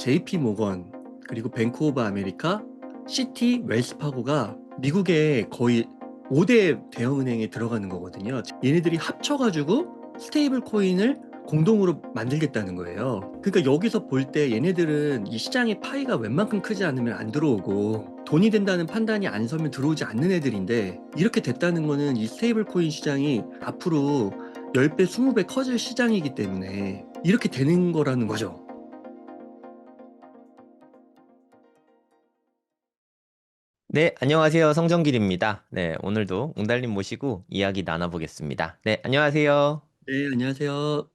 JP 모건, 그리고 뱅크 오브 아메리카, 시티, 웰스파고가 미국의 거의 5대 대형은행에 들어가는 거거든요. 얘네들이 합쳐가지고 스테이블 코인을 공동으로 만들겠다는 거예요. 그러니까 여기서 볼 때 얘네들은 이 시장의 파이가 웬만큼 크지 않으면 안 들어오고 돈이 된다는 판단이 안 서면 들어오지 않는 애들인데, 이렇게 됐다는 거는 이 스테이블 코인 시장이 앞으로 10배, 20배 커질 시장이기 때문에 이렇게 되는 거라는 거죠. 네, 안녕하세요. 성정길입니다. 네, 오늘도 웅달님 모시고 이야기 나눠보겠습니다. 네, 안녕하세요. 네, 안녕하세요.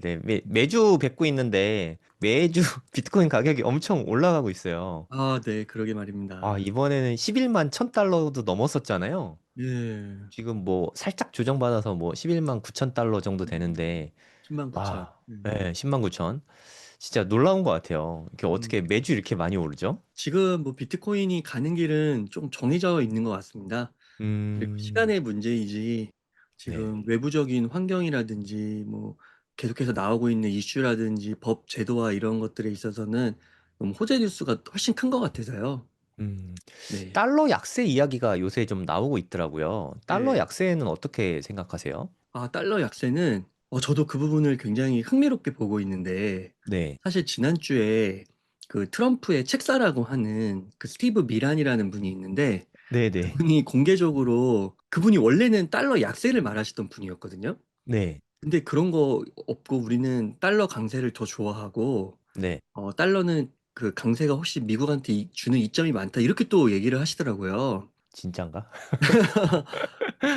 네, 매주 뵙고 있는데 매주 비트코인 가격이 엄청 올라가고 있어요. 아, 네, 그러게 말입니다. 이번에는 11만 1000달러도 넘었었잖아요. 예, 지금 뭐 살짝 조정받아서 뭐 11만 9천 달러 정도 되는데, 10만 9천. 네, 10만 9천. 진짜 놀라운 것 같아요. 이게 어떻게 음. 매주 이렇게 많이 오르죠? 지금 뭐 비트코인이 가는 길은 좀 정해져 있는 것 같습니다. 그리고 음, 시간의 문제이지, 네. 지금 외부적인 환경이라든지 뭐 계속해서 나오고 있는 이슈라든지 법 제도와 이런 것들에 있어서는 너무 호재 뉴스가 훨씬 큰 것 같아서요. 음, 네. 달러 약세 이야기가 요새 좀 나오고 있더라고요. 달러 네. 약세는 어떻게 생각하세요? 아, 달러 약세는 저도 그 부분을 굉장히 흥미롭게 보고 있는데, 네, 사실 지난주에 그 트럼프의 책사라고 하는 그 스티브 미란이라는 분이 있는데, 네네, 그분이 공개적으로 그분이 원래는 달러 약세를 말하시던 분이었거든요. 네, 근데 그런 거 없고 우리는 달러 강세를 더 좋아하고, 네. 달러는 그 강세가 혹시 미국한테 주는 이점이 많다, 이렇게 또 얘기를 하시더라고요. 진짠가?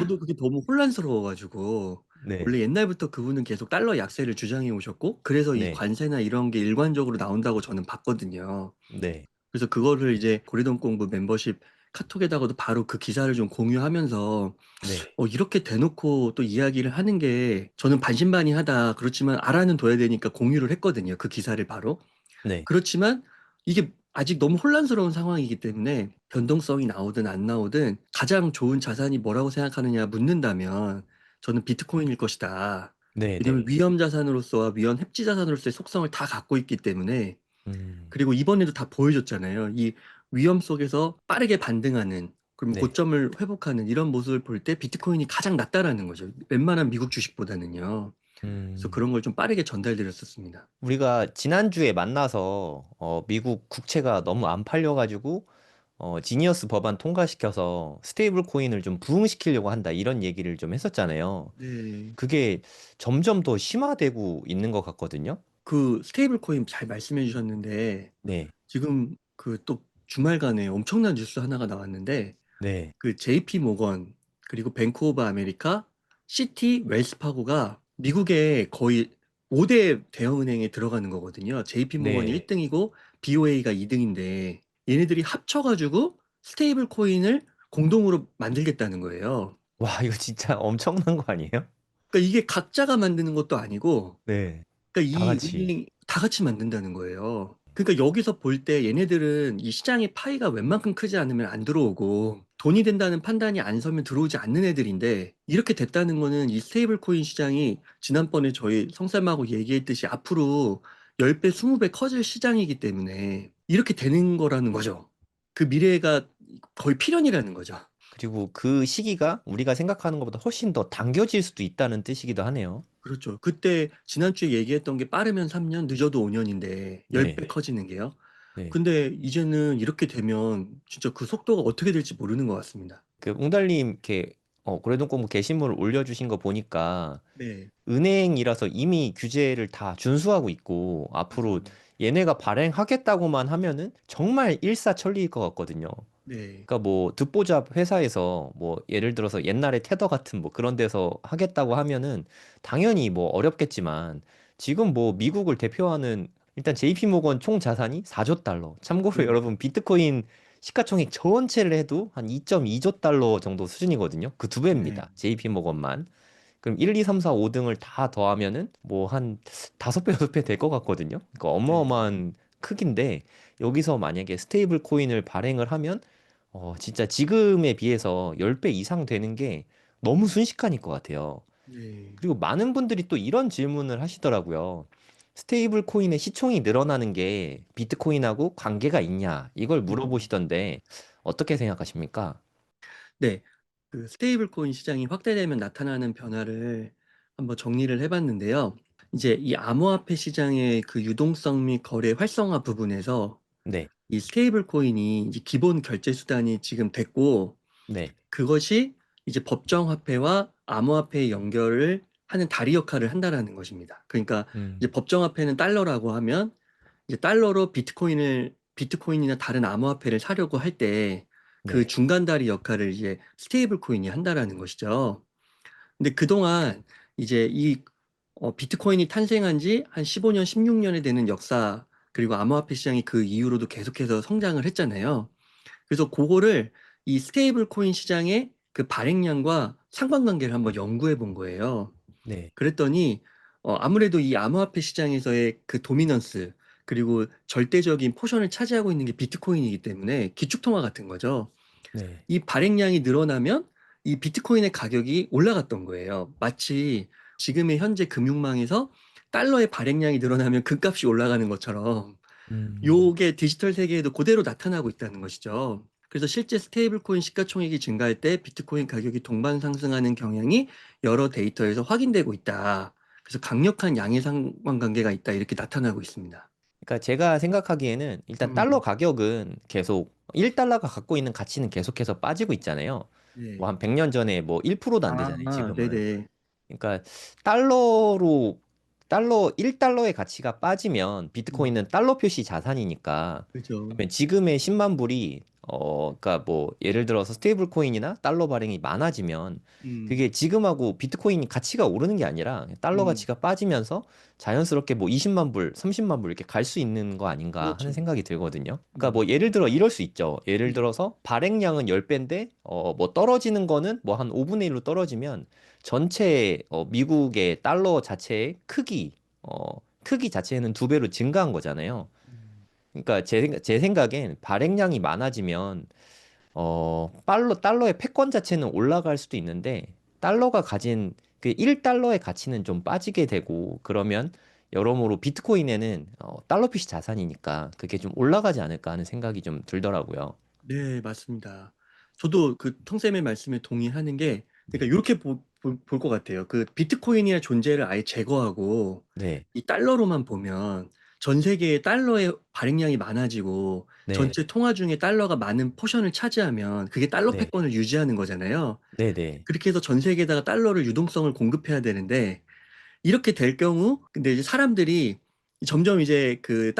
저도 그게 너무 혼란스러워가지고, 네, 원래 옛날부터 그분은 계속 달러 약세를 주장해 오셨고, 그래서 이 네, 관세나 이런 게 일관적으로 나온다고 저는 봤거든요. 네, 그래서 그거를 이제 고리돈 공부 멤버십 카톡에다가도 바로 그 기사를 좀 공유하면서, 네, 이렇게 대놓고 또 이야기를 하는 게 저는 반신반의하다. 그렇지만 알아는 둬야 되니까 공유를 했거든요. 그 기사를 바로. 네. 그렇지만 이게 아직 너무 혼란스러운 상황이기 때문에 변동성이 나오든 안 나오든 가장 좋은 자산이 뭐라고 생각하느냐 묻는다면 저는 비트코인일 것이다. 네, 왜냐하면 네. 위험 자산으로서와 위험 해지 자산으로서의 속성을 다 갖고 있기 때문에. 음, 그리고 이번에도 다 보여줬잖아요. 이 위험 속에서 빠르게 반등하는, 그럼 네. 고점을 회복하는 이런 모습을 볼 때 비트코인이 가장 낫다라는 거죠. 웬만한 미국 주식보다는요. 그래서 음. 그런 걸 좀 빠르게 전달드렸었습니다. 우리가 지난주에 만나서 미국 국채가 너무 안 팔려가지고 지니어스 법안 통과시켜서 스테이블 코인을 좀 부흥시키려고 한다 이런 얘기를 좀 했었잖아요. 네. 그게 점점 더 심화되고 있는 것 같거든요. 그 스테이블 코인 잘 말씀해 주셨는데, 네, 지금 그 또 주말간에 엄청난 뉴스 하나가 나왔는데, 네, 그 JP 모건, 그리고 뱅크 오브 아메리카, 시티, 웰스파고가 미국의 거의 5대 대형은행에 들어가는 거거든요. JP 모건이 네. 1등이고 BOA가 2등인데, 얘네들이 합쳐가지고 스테이블 코인을 공동으로 만들겠다는 거예요. 와, 이거 진짜 엄청난 거 아니에요? 그러니까 이게 각자가 만드는 것도 아니고, 네. 그러니까 다 이 같이. 은행이 다 같이 만든다는 거예요. 그러니까 여기서 볼 때 얘네들은 이 시장의 파이가 웬만큼 크지 않으면 안 들어오고 돈이 된다는 판단이 안 서면 들어오지 않는 애들인데, 이렇게 됐다는 거는 이 스테이블 코인 시장이 지난번에 저희 성쌤하고 얘기했듯이 앞으로 10배, 20배 커질 시장이기 때문에 이렇게 되는 거라는 거죠. 그 미래가 거의 필연이라는 거죠. 그리고 그 시기가 우리가 생각하는 것보다 훨씬 더 당겨질 수도 있다는 뜻이기도 하네요. 그렇죠. 그때 지난주에 얘기했던 게 빠르면 3년, 늦어도 5년인데 네, 10배 커지는 게요. 네. 근데 이제는 이렇게 되면 진짜 그 속도가 어떻게 될지 모르는 것 같습니다. 그 웅달님 이렇게 고래동 공부 게시물 올려주신 거 보니까 네, 은행이라서 이미 규제를 다 준수하고 있고 앞으로 맞아요. 얘네가 발행하겠다고만 하면은 정말 일사천리일 것 같거든요. 네, 그러니까 뭐 듣보잡 회사에서 뭐 예를 들어서 옛날에 테더 같은 뭐 그런 데서 하겠다고 하면은 당연히 뭐 어렵겠지만 지금 뭐 미국을 대표하는 일단 JP 모건 총 자산이 4조 달러. 참고로 네, 여러분 비트코인 시가총액 전체를 해도 한 2.2조 달러 정도 수준이거든요. 그 두 네, 배입니다. JP 모건만. 그럼 1, 2, 3, 4, 5등을 다 더하면은 뭐 한 5배, 6배 될 것 같거든요. 그러니까 네, 어마어마한 크기인데 여기서 만약에 스테이블 코인을 발행을 하면 진짜 지금에 비해서 10배 이상 되는 게 너무 순식간일 것 같아요. 네, 그리고 많은 분들이 또 이런 질문을 하시더라고요. 스테이블 코인의 시총이 늘어나는 게 비트코인하고 관계가 있냐? 이걸 음. 물어보시던데 어떻게 생각하십니까? 네. 그 스테이블 코인 시장이 확대되면 나타나는 변화를 한번 정리를 해 봤는데요. 이제 이 암호화폐 시장의 그 유동성 및 거래 활성화 부분에서 네, 이 스테이블 코인이 이제 기본 결제 수단이 지금 됐고, 네, 그것이 이제 법정 화폐와 암호화폐의 연결을 하는 다리 역할을 한다라는 것입니다. 그러니까 이제 음, 법정 화폐는 달러라고 하면 이제 달러로 비트코인이나 다른 암호화폐를 사려고 할 때 그 네, 중간 다리 역할을 이제 스테이블 코인이 한다라는 것이죠. 근데 그동안 이제 비트코인이 탄생한 지 한 15년, 16년에 되는 역사, 그리고 암호화폐 시장이 그 이후로도 계속해서 성장을 했잖아요. 그래서 그거를 이 스테이블 코인 시장의 그 발행량과 상관관계를 한번 연구해 본 거예요. 네, 그랬더니 아무래도 이 암호화폐 시장에서의 그 도미넌스, 그리고 절대적인 포션을 차지하고 있는 게 비트코인이기 때문에 기축통화 같은 거죠. 네, 이 발행량이 늘어나면 이 비트코인의 가격이 올라갔던 거예요. 마치 지금의 현재 금융망에서 달러의 발행량이 늘어나면 금값이 올라가는 것처럼 음, 요게 디지털 세계에도 그대로 나타나고 있다는 것이죠. 그래서 실제 스테이블 코인 시가총액이 증가할 때 비트코인 가격이 동반 상승하는 경향이 여러 데이터에서 확인되고 있다. 그래서 강력한 양의 상관관계가 있다. 이렇게 나타나고 있습니다. 그러니까 제가 생각하기에는 일단 달러 음, 가격은 계속 1달러가 갖고 있는 가치는 계속해서 빠지고 있잖아요. 뭐 네. 한 100년 전에 뭐 1%도 안 되잖아요, 아, 지금은. 네네. 그러니까 달러로 달러 1달러의 가치가 빠지면 음, 비트코인은 달러 표시 자산이니까 그죠. 그러면 지금의 10만 불이 그러니까 뭐 예를 들어서 스테이블 코인이나 달러 발행이 많아지면 음, 그게 지금하고 비트코인이 가치가 오르는 게 아니라 달러 음, 가치가 빠지면서 자연스럽게 뭐 20만 불, 30만 불 이렇게 갈 수 있는 거 아닌가 하는 그렇죠. 생각이 들거든요. 그러니까 음, 뭐 예를 들어 이럴 수 있죠. 예를 음, 들어서 발행량은 10배인데 뭐 떨어지는 거는 뭐 한 5분의 1로 떨어지면 전체 미국의 달러 자체의 크기 자체는 2배로 증가한 거잖아요. 음. 그러니까 제 생각엔 발행량이 많아지면 달러의 패권 자체는 올라갈 수도 있는데 달러가 가진 그 1달러의 가치는 좀 빠지게 되고 그러면 여러모로 비트코인에는 달러 표시 자산이니까 그게 좀 올라가지 않을까 하는 생각이 좀 들더라고요. 네, 맞습니다. 저도 그 통쌤의 말씀에 동의하는 게, 그러니까 네. 이렇게 볼 것 같아요. 그 비트코인의 존재를 아예 제거하고 네. 이 달러로만 보면 전 세계에 달러의 발행량이 많아지고 네. 전체 통화 중에 달러가 많은 포션을 차지하면 그게 달러 네. 패권을 유지하는 거잖아요. 네. 네. 그렇게 해서 전 세계에다가 달러를 유동성을 공급해야 되는데, 이렇게 될 경우 근데 이제 사람들이 점점 이제 그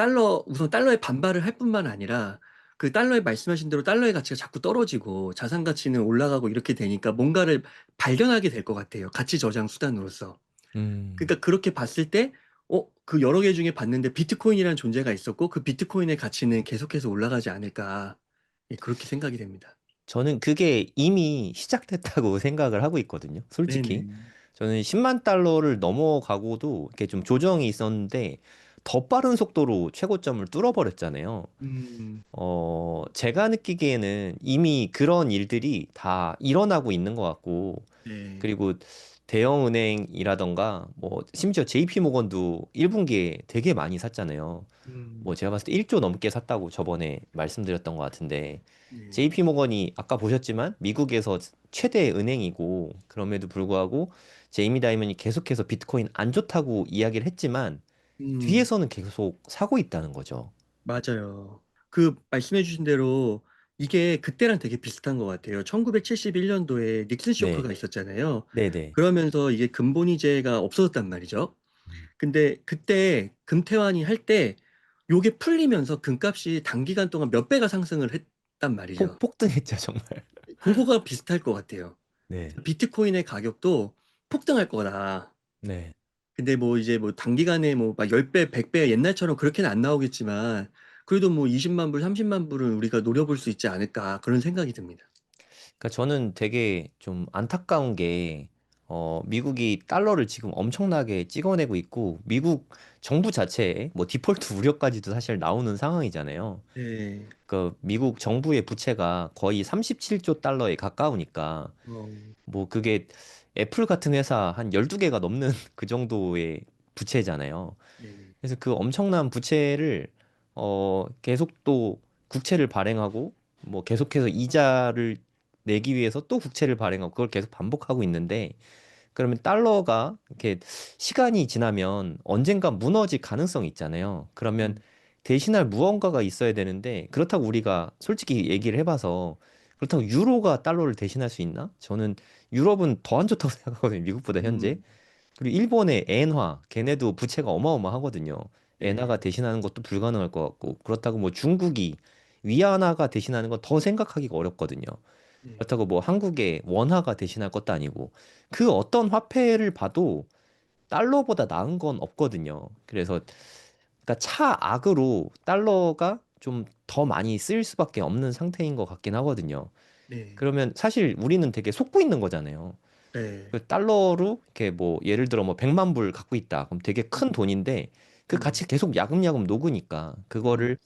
우선 달러에 반발을 할 뿐만 아니라 그 달러에 말씀하신 대로 달러의 가치가 자꾸 떨어지고 자산 가치는 올라가고 이렇게 되니까 뭔가를 발견하게 될 것 같아요. 가치 저장 수단으로서. 음. 그러니까 그렇게 봤을 때 그 여러 개 중에 봤는데 비트코인이라는 존재가 있었고 그 비트코인의 가치는 계속해서 올라가지 않을까. 예, 그렇게 생각이 됩니다. 저는 그게 이미 시작됐다고 생각을 하고 있거든요. 솔직히. 네네. 저는 10만 달러를 넘어가고도 이렇게 좀 조정이 있었는데 더 빠른 속도로 최고점을 뚫어버렸잖아요. 음, 제가 느끼기에는 이미 그런 일들이 다 일어나고 있는 것 같고, 네. 그리고 대형은행이라던가, 뭐, 심지어 JP 모건도 1분기에 되게 많이 샀잖아요. 뭐, 음, 제가 봤을 때 1조 넘게 샀다고 저번에 말씀드렸던 것 같은데, 네. JP 모건이 아까 보셨지만 미국에서 최대 은행이고, 그럼에도 불구하고, 제이미 다이먼이 계속해서 비트코인 안 좋다고 이야기를 했지만, 음. 뒤에서는 계속 사고 있다는 거죠. 맞아요. 그 말씀해 주신 대로 이게 그때랑 되게 비슷한 것 같아요. 1971년도에 닉슨 네, 쇼크가 있었잖아요. 네네. 그러면서 이게 금본위제가 없어졌단 말이죠. 근데 그때 금태환이 할 때 요게 풀리면서 금값이 단기간 동안 몇 배가 상승을 했단 말이죠. 폭등했죠, 정말. 그거가 비슷할 것 같아요. 네, 비트코인의 가격도 폭등할 거다. 네. 근데 뭐 이제 뭐 단기간에 뭐 막 10배, 100배 옛날처럼 그렇게는 안 나오겠지만 그래도 뭐 20만 불, 30만 불은 우리가 노려볼 수 있지 않을까 그런 생각이 듭니다. 그러니까 저는 되게 좀 안타까운 게, 미국이 달러를 지금 엄청나게 찍어내고 있고, 미국 정부 자체에 뭐 디폴트 우려까지도 사실 나오는 상황이잖아요. 네. 그 미국 정부의 부채가 거의 37조 달러에 가까우니까, 어, 뭐 그게 애플 같은 회사 한 12개가 넘는 그 정도의 부채잖아요. 네. 그래서 그 엄청난 부채를 계속 또 국채를 발행하고 뭐 계속해서 이자를 내기 위해서 또 국채를 발행하고 그걸 계속 반복하고 있는데 그러면 달러가 이렇게 시간이 지나면 언젠가 무너질 가능성이 있잖아요. 그러면 음. 대신할 무언가가 있어야 되는데 그렇다고 우리가 솔직히 얘기를 해봐서 그렇다고 유로가 달러를 대신할 수 있나? 저는 유럽은 더 안 좋다고 생각하거든요. 미국보다 현재. 음. 그리고 일본의 엔화, 걔네도 부채가 어마어마하거든요. 엔화가 네. 대신하는 것도 불가능할 것 같고 그렇다고 뭐 중국이 위안화가 대신하는 건 더 생각하기가 어렵거든요. 네. 그렇다고 뭐 한국의 원화가 대신할 것도 아니고 그 어떤 화폐를 봐도 달러보다 나은 건 없거든요. 그래서 그러니까 차악으로 달러가 좀 더 많이 쓰일 수밖에 없는 상태인 것 같긴 하거든요. 네. 그러면 사실 우리는 되게 속고 있는 거잖아요. 네. 그 달러로 이렇게 뭐 예를 들어 뭐 100만 불 갖고 있다. 그럼 되게 큰 돈인데 그 음. 가치 계속 야금야금 녹으니까 음. 그거를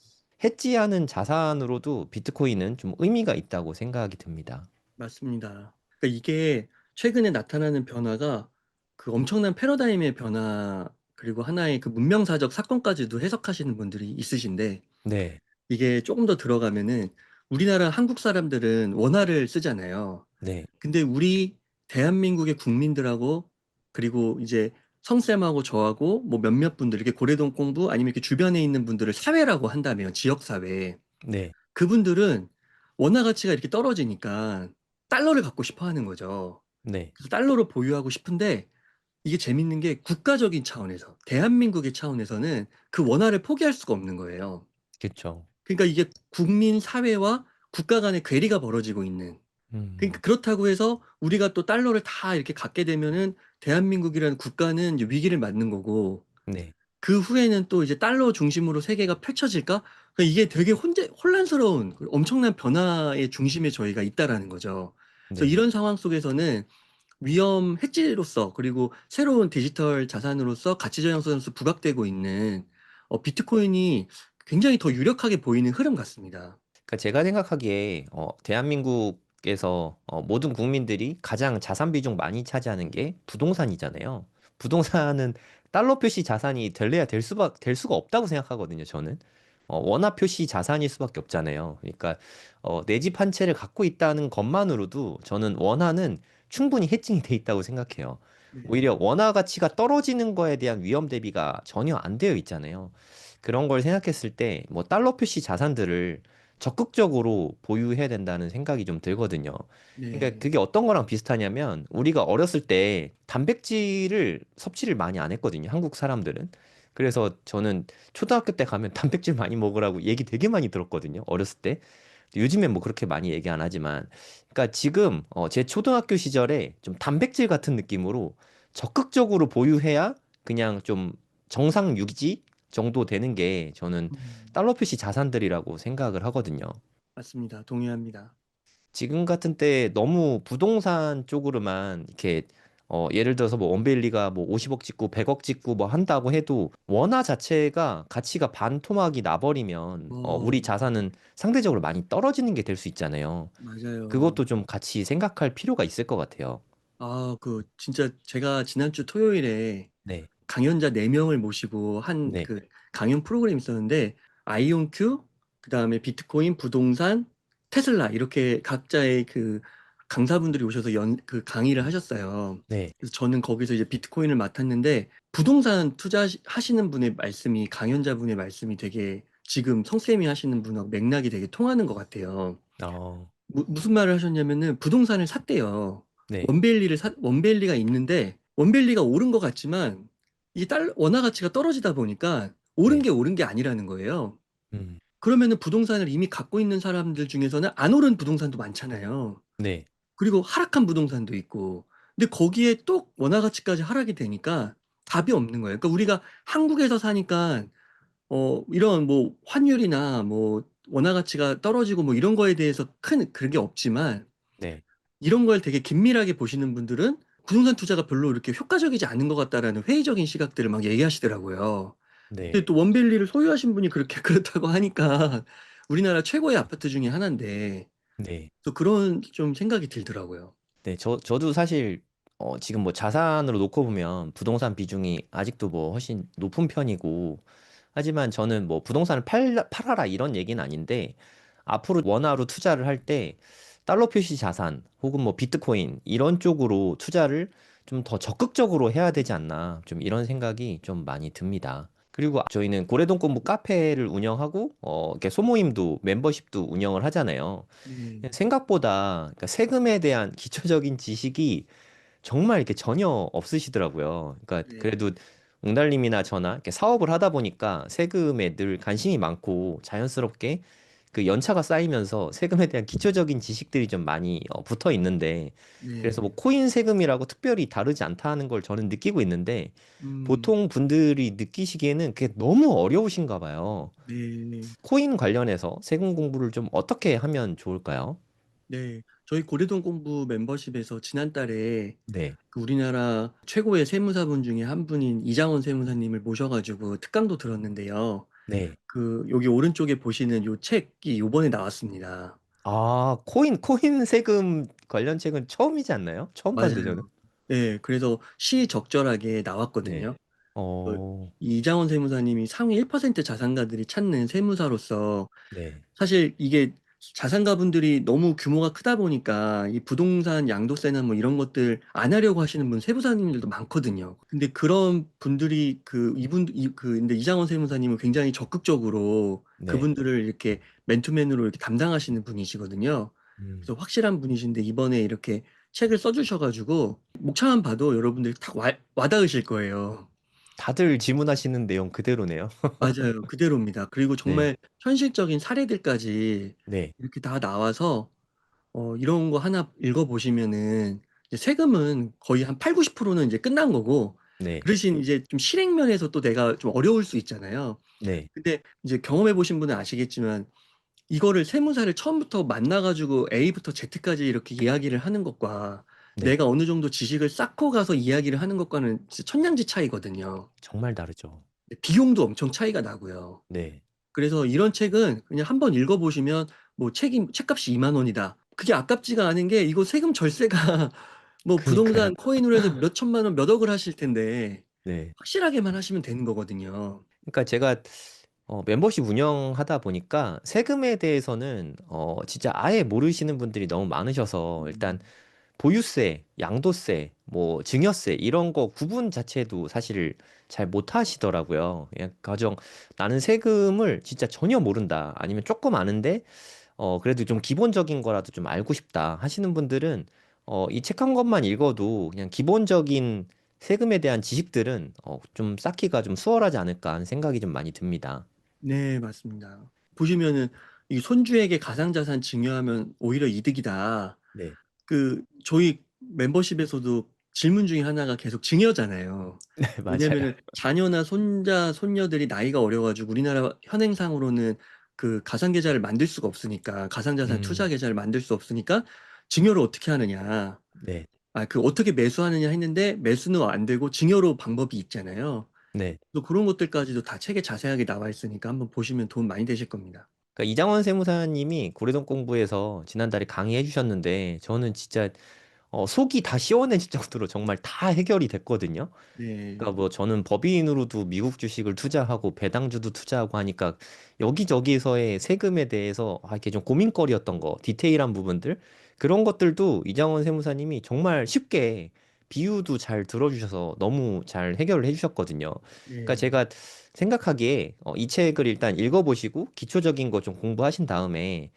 해지하는 자산으로도 비트코인은 좀 의미가 있다고 생각이 듭니다. 맞습니다. 그러니까 이게 최근에 나타나는 변화가 그 엄청난 패러다임의 변화 그리고 하나의 그 문명사적 사건까지도 해석하시는 분들이 있으신데 네, 이게 조금 더 들어가면은 우리나라 한국 사람들은 원화를 쓰잖아요. 네, 근데 우리 대한민국의 국민들하고 그리고 이제 성쌤하고 저하고 뭐 몇몇 분들 이렇게 고래동 공부 아니면 이렇게 주변에 있는 분들을 사회라고 한다면 지역사회 네, 그분들은 원화 가치가 이렇게 떨어지니까 달러를 갖고 싶어 하는 거죠. 네, 그래서 달러를 보유하고 싶은데 이게 재밌는 게 국가적인 차원에서 대한민국의 차원에서는 그 원화를 포기할 수가 없는 거예요. 그렇죠. 그러니까 이게 국민 사회와 국가 간의 괴리가 벌어지고 있는 그러니까 음, 그렇다고 해서 우리가 또 달러를 다 이렇게 갖게 되면은 대한민국이라는 국가는 이제 위기를 맞는 거고 네, 그 후에는 또 이제 달러 중심으로 세계가 펼쳐질까? 그러니까 이게 되게 혼란스러운 엄청난 변화의 중심에 저희가 있다라는 거죠. 그래서 네. 이런 상황 속에서는 위험 해지로서 그리고 새로운 디지털 자산으로서 가치 저장소로서 부각되고 있는 비트코인이 굉장히 더 유력하게 보이는 흐름 같습니다. 그러니까 제가 생각하기에 대한민국에서 모든 국민들이 가장 자산 비중 많이 차지하는 게 부동산이잖아요. 부동산은 달러 표시 자산이 될래야 될 수가 없다고 생각하거든요, 저는. 원화 표시 자산일 수밖에 없잖아요. 그러니까 내 집 한 채를 갖고 있다는 것만으로도 저는 원화는 충분히 해칭이 돼 있다고 생각해요. 네. 오히려 원화 가치가 떨어지는 거에 대한 위험 대비가 전혀 안 되어 있잖아요. 그런 걸 생각했을 때 뭐 달러 표시 자산들을 적극적으로 보유해야 된다는 생각이 좀 들거든요. 그러니까 네. 그게 어떤 거랑 비슷하냐면 우리가 어렸을 때 단백질을 섭취를 많이 안 했거든요. 한국 사람들은. 그래서 저는 초등학교 때 가면 단백질 많이 먹으라고 얘기 되게 많이 들었거든요. 어렸을 때. 요즘엔 뭐 그렇게 많이 얘기 안 하지만. 그러니까 지금 제 초등학교 시절에 좀 단백질 같은 느낌으로 적극적으로 보유해야 그냥 좀 정상 유지 정도 되는 게 저는 음, 달러 표시 자산들이라고 생각을 하거든요. 맞습니다. 동의합니다. 지금 같은 때 너무 부동산 쪽으로만 이렇게 예를 들어서 뭐 원베일리가 뭐 50억 찍고 100억 찍고 뭐 한다고 해도 원화 자체가 가치가 반토막이 나버리면 우리 어, 자산은 상대적으로 많이 떨어지는 게 될 수 있잖아요. 그것도 맞아요. 좀 같이 생각할 필요가 있을 것 같아요. 아, 진짜 제가 지난주 토요일에 네, 강연자 4명을 모시고 한 네, 그 강연 프로그램이 있었는데, 아이온큐, 그 다음에 비트코인, 부동산, 테슬라, 이렇게 각자의 그 강사분들이 오셔서 그 강의를 하셨어요. 네. 그래서 저는 거기서 이제 비트코인을 맡았는데, 부동산 투자하시는 분의 말씀이, 강연자분의 말씀이 되게 지금 성쌤이 하시는 분하고 맥락이 되게 통하는 것 같아요. 어, 무슨 말을 하셨냐면은 부동산을 샀대요. 네, 원벨리가 있는데 원벨리가 오른 것 같지만 이 원화 가치가 떨어지다 보니까 네, 오른 게 아니라는 거예요. 음, 그러면은 부동산을 이미 갖고 있는 사람들 중에서는 안 오른 부동산도 많잖아요. 네, 그리고 하락한 부동산도 있고. 근데 거기에 또 원화 가치까지 하락이 되니까 답이 없는 거예요. 그러니까 우리가 한국에서 사니까 이런 뭐 환율이나 뭐 원화 가치가 떨어지고 뭐 이런 거에 대해서 큰 그런 게 없지만 네, 이런 걸 되게 긴밀하게 보시는 분들은 부동산 투자가 별로 이렇게 효과적이지 않은 것 같다라는 회의적인 시각들을 막 얘기하시더라고요. 근데 네, 또 원벨리를 소유하신 분이 그렇게 그렇다고 하니까 우리나라 최고의 아파트 중에 하나인데 네. 또 그런 좀 생각이 들더라고요. 네, 저도 사실 지금 뭐 자산으로 놓고 보면 부동산 비중이 아직도 뭐 훨씬 높은 편이고, 하지만 저는 뭐 부동산을 팔아라 이런 얘기는 아닌데, 앞으로 원화로 투자를 할 때 달러 표시 자산 혹은 뭐 비트코인 이런 쪽으로 투자를 좀 더 적극적으로 해야 되지 않나, 좀 이런 생각이 좀 많이 듭니다. 그리고 저희는 고래동 공부 카페를 운영하고 이렇게 소모임도 멤버십도 운영을 하잖아요. 네. 생각보다 그러니까 세금에 대한 기초적인 지식이 정말 이렇게 전혀 없으시더라고요. 그러니까 네. 그래도 웅달님이나 저나 이렇게 사업을 하다 보니까 세금에 늘 관심이 많고 자연스럽게 그 연차가 쌓이면서 세금에 대한 기초적인 지식들이 좀 많이 붙어 있는데, 그래서 네. 뭐 코인 세금이라고 특별히 다르지 않다는 걸 저는 느끼고 있는데, 음. 보통 분들이 느끼시기에는 그게 너무 어려우신가 봐요. 네. 코인 관련해서 세금 공부를 좀 어떻게 하면 좋을까요? 네. 저희 고래동 공부 멤버십에서 지난달에 네, 그 우리나라 최고의 세무사분 중에 한 분인 이장원 세무사님을 모셔가지고 특강도 들었는데요. 네. 그 여기 오른쪽에 보시는 요 책이 요번에 나왔습니다. 아, 코인 세금 관련 책은 처음이지 않나요? 처음 봤는데, 저는. 맞아요. 네, 그래서 시적절하게 네. 나왔거든요. 그 어, 이장원 세무사님이 상위 1% 자산가들이 찾는 세무사로서 네. 사실 이게 자산가분들이 너무 규모가 크다 보니까 이 부동산 양도세나 뭐 이런 것들 안 하려고 하시는 분 세무사님들도 많거든요. 근데 그런 분들이 근데 이장원 세무사님은 굉장히 적극적으로 네. 그분들을 이렇게 맨투맨으로 이렇게 담당하시는 분이시거든요. 음. 그래서 확실한 분이신데 이번에 이렇게 책을 써주셔가지고 목차만 봐도 여러분들이 탁 와닿으실 거예요. 다들 질문하시는 내용 그대로네요. 맞아요. 그대로입니다. 그리고 네. 정말 현실적인 사례들까지 네. 이렇게 다 나와서 이런 거 하나 읽어보시면은 이제 세금은 거의 한 8, 90%는 이제 끝난 거고 네. 그 대신 이제 좀 실행면에서 또 내가 좀 어려울 수 있잖아요. 네. 근데 이제 경험해 보신 분은 아시겠지만 이거를 세무사를 처음부터 만나가지고 A부터 Z까지 이렇게 이야기를 하는 것과 네. 내가 어느 정도 지식을 쌓고 가서 이야기를 하는 것과는 진짜 천냥지 차이거든요. 정말 다르죠. 비용도 엄청 차이가 나고요. 네. 그래서 이런 책은 그냥 한번 읽어보시면 뭐 책값이 2만 원이다. 그게 아깝지가 않은 게 이거 세금 절세가 뭐 그니까요. 부동산 코인으로 해서 몇 천만 원, 몇 억을 하실 텐데 네. 확실하게만 하시면 되는 거거든요. 그러니까 제가 멤버십 운영하다 보니까 세금에 대해서는 진짜 아예 모르시는 분들이 너무 많으셔서, 일단 음, 보유세, 양도세, 뭐 증여세 이런 거 구분 자체도 사실 잘 못 하시더라고요. 그냥 가정 나는 세금을 진짜 전혀 모른다, 아니면 조금 아는데 그래도 좀 기본적인 거라도 좀 알고 싶다 하시는 분들은 이 책 한 권만 읽어도 그냥 기본적인 세금에 대한 지식들은 좀 쌓기가 좀 수월하지 않을까 하는 생각이 좀 많이 듭니다. 네, 맞습니다. 보시면은 이 손주에게 가상자산 증여하면 오히려 이득이다. 네, 저희 멤버십에서도 질문 중에 하나가 계속 증여잖아요. 네, 맞아요. 왜냐면은 자녀나 손자, 손녀들이 나이가 어려가지고 우리나라 현행상으로는 그 가상계좌를 만들 수가 없으니까, 가상자산 투자 음, 계좌를 만들 수 없으니까 증여를 어떻게 하느냐. 네, 어떻게 매수하느냐 했는데 매수는 안 되고 증여로 방법이 있잖아요. 네. 또 그런 것들까지도 다 책에 자세하게 나와 있으니까 한번 보시면 도움 많이 되실 겁니다. 그러니까 이장원 세무사님이 고래동 공부에서 지난달에 강의해 주셨는데, 저는 진짜 속이 다 시원해질 정도로 정말 다 해결이 됐거든요. 네. 그러니까 뭐 저는 법인으로도 미국 주식을 투자하고 배당주도 투자하고 하니까 여기저기서의 세금에 대해서 이렇게 좀 고민거리였던 거, 디테일한 부분들, 그런 것들도 이장원 세무사님이 정말 쉽게 비유도 잘 들어주셔서 너무 잘 해결을 해주셨거든요. 그러니까 네. 제가 생각하기에 이 책을 일단 읽어보시고 기초적인 거 좀 공부하신 다음에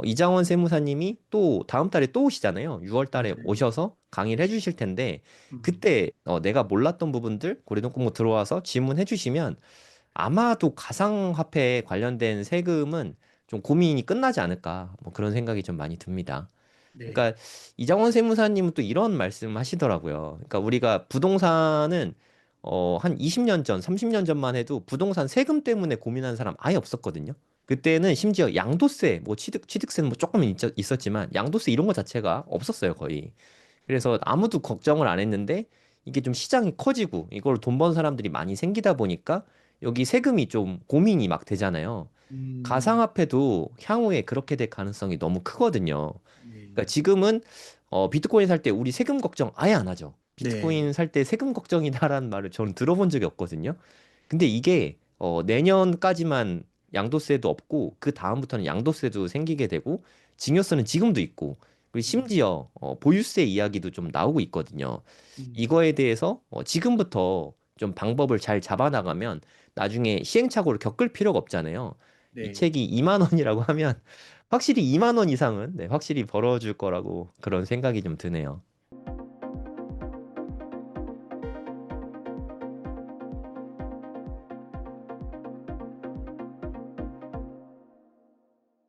이장원 세무사님이 또 다음 달에 또 오시잖아요. 6월 달에 맞아요. 오셔서 강의를 해주실 텐데, 음. 그때 내가 몰랐던 부분들 고래동 공부 들어와서 질문해 주시면 아마도 가상화폐에 관련된 세금은 좀 고민이 끝나지 않을까, 뭐 그런 생각이 좀 많이 듭니다. 네. 그러니까 이장원 세무사님은 또 이런 말씀 하시더라고요. 그러니까 우리가 부동산은 한 20년 전, 30년 전만 해도 부동산 세금 때문에 고민하는 사람 아예 없었거든요. 그때는 심지어 양도세, 뭐 취득세는 뭐 조금 있었지만 양도세 이런 거 자체가 없었어요, 거의. 그래서 아무도 걱정을 안 했는데, 이게 좀 시장이 커지고 이걸 돈 번 사람들이 많이 생기다 보니까 여기 세금이 좀 고민이 막 되잖아요. 음. 가상화폐도 향후에 그렇게 될 가능성이 너무 크거든요. 네. 그러니까 지금은 비트코인 살 때 우리 세금 걱정 아예 안 하죠. 네. 비트코인 살 때 세금 걱정이다라는 말을 저는 들어본 적이 없거든요. 근데 이게 내년까지만 양도세도 없고 그 다음부터는 양도세도 생기게 되고 증여세는 지금도 있고 그리고 음. 심지어 보유세 이야기도 좀 나오고 있거든요. 음. 이거에 대해서 지금부터 좀 방법을 잘 잡아나가면 나중에 시행착오를 겪을 필요가 없잖아요. 이 네. 책이 2만 원이라고 하면 확실히 2만 원 이상은 네, 확실히 벌어줄 거라고 그런 생각이 좀 드네요.